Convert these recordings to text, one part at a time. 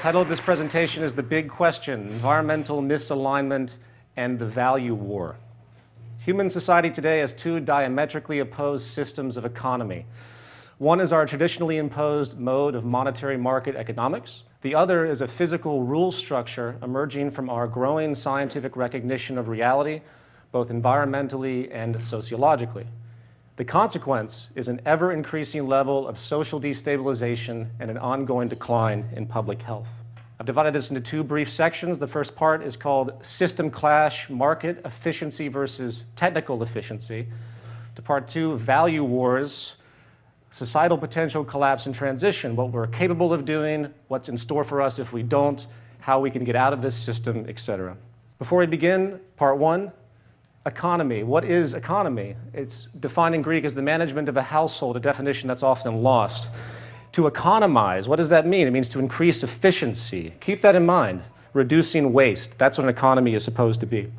title of this presentation is The Big Question: Environmental Misalignment and the Value War. Human society today has two diametrically opposed systems of economy. One is our traditionally imposed mode of monetary market economics. The other is a physical rule structure emerging from our growing scientific recognition of reality, both environmentally and sociologically. The consequence is an ever-increasing level of social destabilization and an ongoing decline in public health. I've divided this into two brief sections. The first part is called System Clash, Market Efficiency versus Technical Efficiency. To part two, Value Wars, Societal Potential Collapse and Transition, what we're capable of doing, what's in store for us if we don't, how we can get out of this system, etc. Before we begin, part one, economy. What is economy? It's defined in Greek as the management of a household, a definition that's often lost. To economize, what does that mean? It means to increase efficiency. Keep that in mind. Reducing waste, that's what an economy is supposed to be.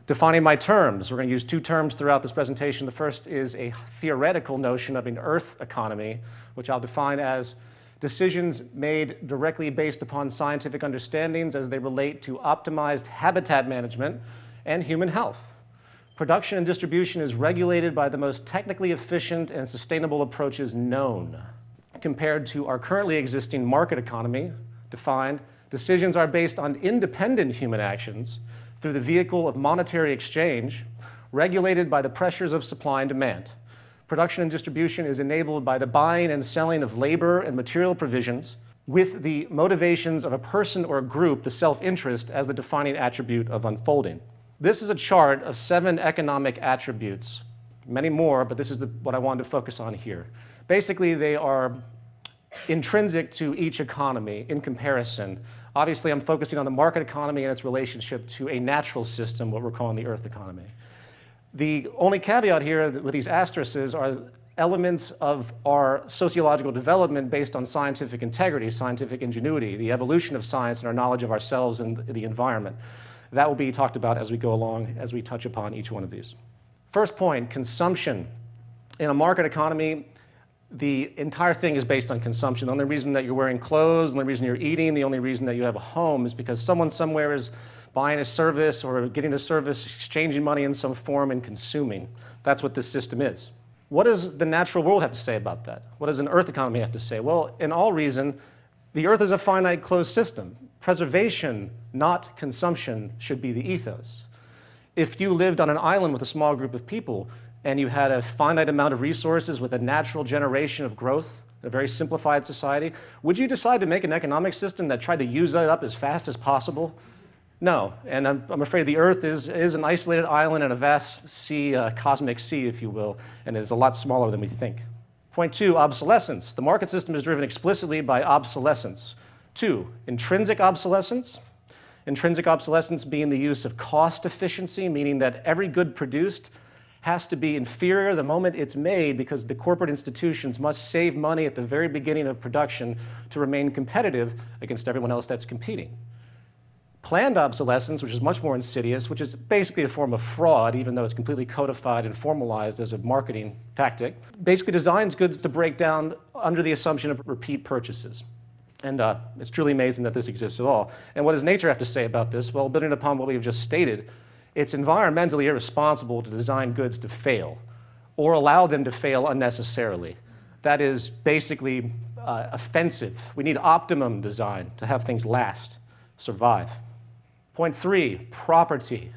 Defining my terms, we're going to use two terms throughout this presentation. The first is a theoretical notion of an earth economy, which I'll define as decisions made directly based upon scientific understandings as they relate to optimized habitat management and human health. Production and distribution is regulated by the most technically efficient and sustainable approaches known. Compared to our currently existing market economy, defined, decisions are based on independent human actions through the vehicle of monetary exchange, regulated by the pressures of supply and demand. Production and distribution is enabled by the buying and selling of labor and material provisions with the motivations of a person or a group, the self-interest, as the defining attribute of unfolding. This is a chart of 7 economic attributes, many more, but this is what I wanted to focus on here. Basically, they are intrinsic to each economy in comparison. Obviously, I'm focusing on the market economy and its relationship to a natural system, what we're calling the earth economy. The only caveat here with these asterisks are elements of our sociological development based on scientific integrity, scientific ingenuity, the evolution of science and our knowledge of ourselves and the environment. That will be talked about as we go along, as we touch upon each one of these. First point, consumption. In a market economy, the entire thing is based on consumption. The only reason that you're wearing clothes, the only reason you're eating, the only reason that you have a home is because someone somewhere is buying a service or getting a service, exchanging money in some form, and consuming. That's what this system is. What does the natural world have to say about that? What does an earth economy have to say? Well, in all reason, the earth is a finite closed system. Preservation, not consumption, should be the ethos. If you lived on an island with a small group of people and you had a finite amount of resources with a natural generation of growth, a very simplified society, would you decide to make an economic system that tried to use that up as fast as possible? No, and I'm afraid the Earth is an isolated island in a vast sea, cosmic sea, if you will, and is a lot smaller than we think. Point two, obsolescence. The market system is driven explicitly by obsolescence. Two, intrinsic obsolescence. Intrinsic obsolescence being the use of cost efficiency, meaning that every good produced has to be inferior the moment it's made because the corporate institutions must save money at the very beginning of production to remain competitive against everyone else that's competing. Planned obsolescence, which is much more insidious, which is basically a form of fraud, even though it's completely codified and formalized as a marketing tactic, basically designs goods to break down under the assumption of repeat purchases. And it's truly amazing that this exists at all. And what does nature have to say about this? Well, building upon what we've just stated, it's environmentally irresponsible to design goods to fail or allow them to fail unnecessarily. That is basically offensive. We need optimum design to have things last, survive. Point three, property.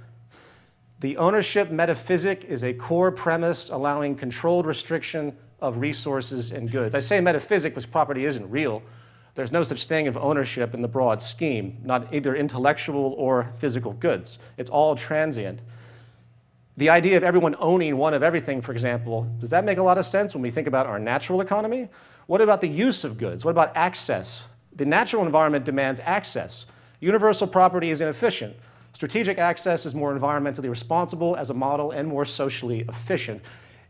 The ownership metaphysic is a core premise allowing controlled restriction of resources and goods. I say metaphysic because property isn't real. There's no such thing of ownership in the broad scheme, not either intellectual or physical goods. It's all transient. The idea of everyone owning one of everything, for example, does that make a lot of sense when we think about our natural economy? What about the use of goods? What about access? The natural environment demands access. Universal property is inefficient. Strategic access is more environmentally responsible as a model and more socially efficient.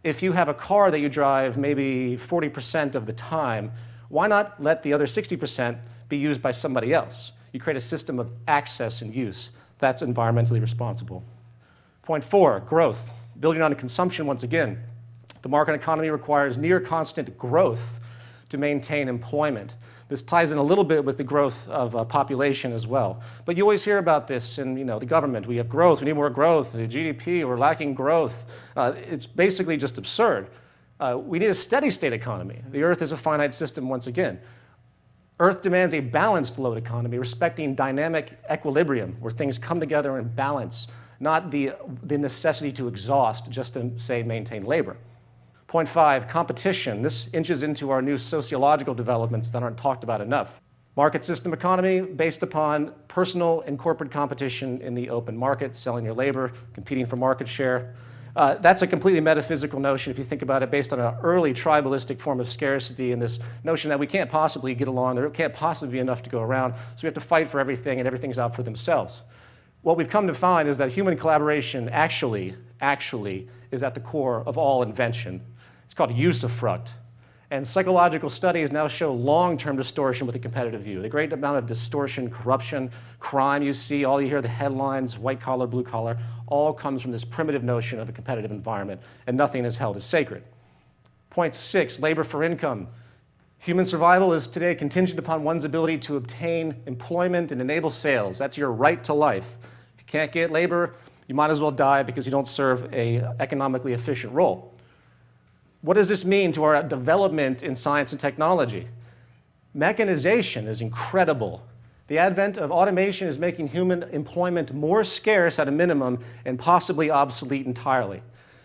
If you have a car that you drive maybe 40% of the time, why not let the other 60% be used by somebody else? You create a system of access and use. That's environmentally responsible. Point four, growth. Building on consumption once again. The market economy requires near constant growth to maintain employment. This ties in a little bit with the growth of population as well. But you always hear about this in the government. We have growth, we need more growth, the GDP, we're lacking growth. It's basically just absurd. We need a steady state economy. The Earth is a finite system once again. Earth demands a balanced load economy, respecting dynamic equilibrium, where things come together in balance, not the necessity to exhaust just to, say, maintain labor. Point 5, competition. This inches into our new sociological developments that aren't talked about enough. Market system economy based upon personal and corporate competition in the open market, selling your labor, competing for market share. That's a completely metaphysical notion if you think about it, based on an early tribalistic form of scarcity and this notion that we can't possibly get along, there can't possibly be enough to go around, so we have to fight for everything and everything's out for themselves. What we've come to find is that human collaboration actually is at the core of all invention. It's called usufruct. And psychological studies now show long-term distortion with a competitive view. The great amount of distortion, corruption, crime you see, all you hear, the headlines, white collar, blue collar, all comes from this primitive notion of a competitive environment, and nothing is held as sacred. Point 6, labor for income. Human survival is today contingent upon one's ability to obtain employment and enable sales. That's your right to life. If you can't get labor, you might as well die because you don't serve an economically efficient role. What does this mean to our development in science and technology? Mechanization is incredible. The advent of automation is making human employment more scarce at a minimum and possibly obsolete entirely.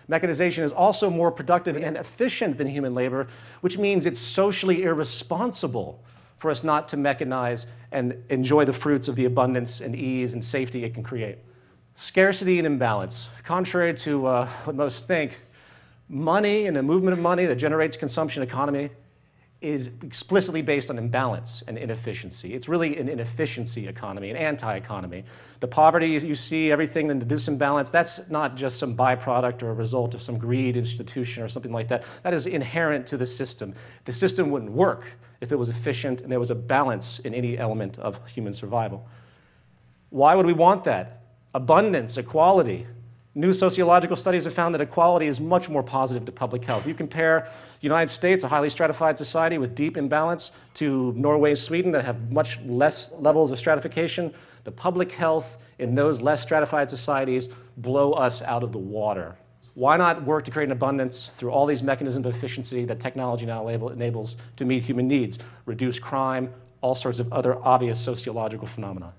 Mechanization is also more productive and efficient than human labor, which means it's socially irresponsible for us not to mechanize and enjoy the fruits of the abundance and ease and safety it can create. Scarcity and imbalance. Contrary to what most think, money and the movement of money that generates consumption economy is explicitly based on imbalance and inefficiency. It's really an inefficiency economy, an anti-economy. The poverty you see, everything in the disimbalance, that's not just some byproduct or a result of some greed institution or something like that. That is inherent to the system. The system wouldn't work if it was efficient and there was a balance in any element of human survival. Why would we want that? Abundance, equality. New sociological studies have found that equality is much more positive to public health. You compare the United States, a highly stratified society with deep imbalance, to Norway and Sweden that have much less levels of stratification. The public health in those less stratified societies blow us out of the water. Why not work to create an abundance through all these mechanisms of efficiency that technology now enables to meet human needs, reduce crime, all sorts of other obvious sociological phenomena.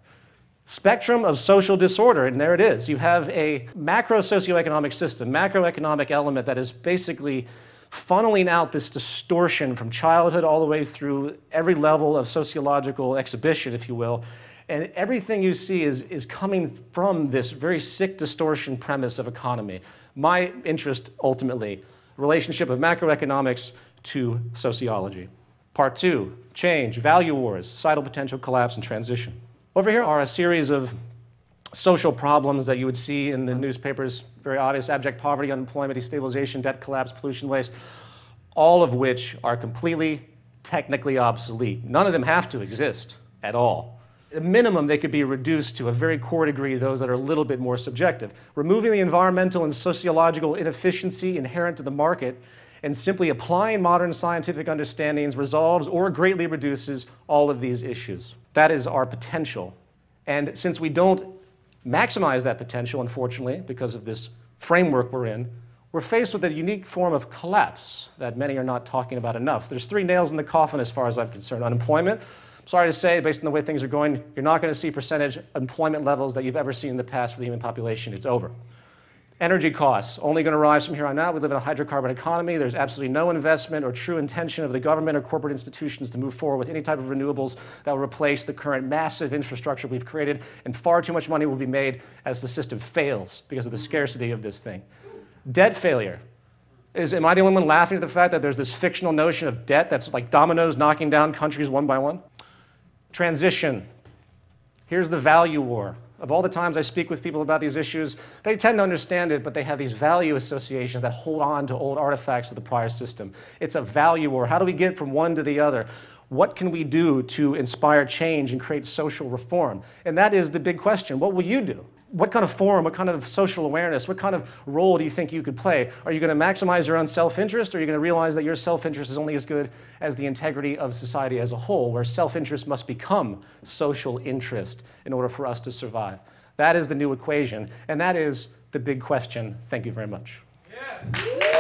Spectrum of social disorder, and there it is. You have a macro socioeconomic system, macroeconomic element that is basically funneling out this distortion from childhood all the way through every level of sociological exhibition, if you will. And everything you see is coming from this very sick distortion premise of economy. My interest, ultimately, relationship of macroeconomics to sociology. Part 2, change, value wars, societal potential, collapse, and transition. Over here are a series of social problems that you would see in the newspapers, very obvious: abject poverty, unemployment, destabilization, debt collapse, pollution, waste, all of which are completely technically obsolete. None of them have to exist at all. At minimum, they could be reduced to a very core degree, those that are a little bit more subjective. Removing the environmental and sociological inefficiency inherent to the market and simply applying modern scientific understandings resolves or greatly reduces all of these issues. That is our potential. And since we don't maximize that potential, unfortunately, because of this framework we're in, we're faced with a unique form of collapse that many are not talking about enough. There's 3 nails in the coffin as far as I'm concerned. Unemployment. Sorry to say, based on the way things are going, you're not going to see percentage employment levels that you've ever seen in the past for the human population. It's over. Energy costs, only going to rise from here on out. We live in a hydrocarbon economy. There's absolutely no investment or true intention of the government or corporate institutions to move forward with any type of renewables that will replace the current massive infrastructure we've created, and far too much money will be made as the system fails because of the scarcity of this thing. Debt failure. Am I the only one laughing at the fact that there's this fictional notion of debt that's like dominoes knocking down countries one by one? Transition. Here's the value war. Of all the times I speak with people about these issues, they tend to understand it, but they have these value associations that hold on to old artifacts of the prior system. It's a value war. How do we get from one to the other? What can we do to inspire change and create social reform? And that is the big question. What will you do? What kind of forum, what kind of social awareness, what kind of role do you think you could play? Are you going to maximize your own self-interest, or are you going to realize that your self-interest is only as good as the integrity of society as a whole, where self-interest must become social interest in order for us to survive? That is the new equation, and that is the big question. Thank you very much. Yeah.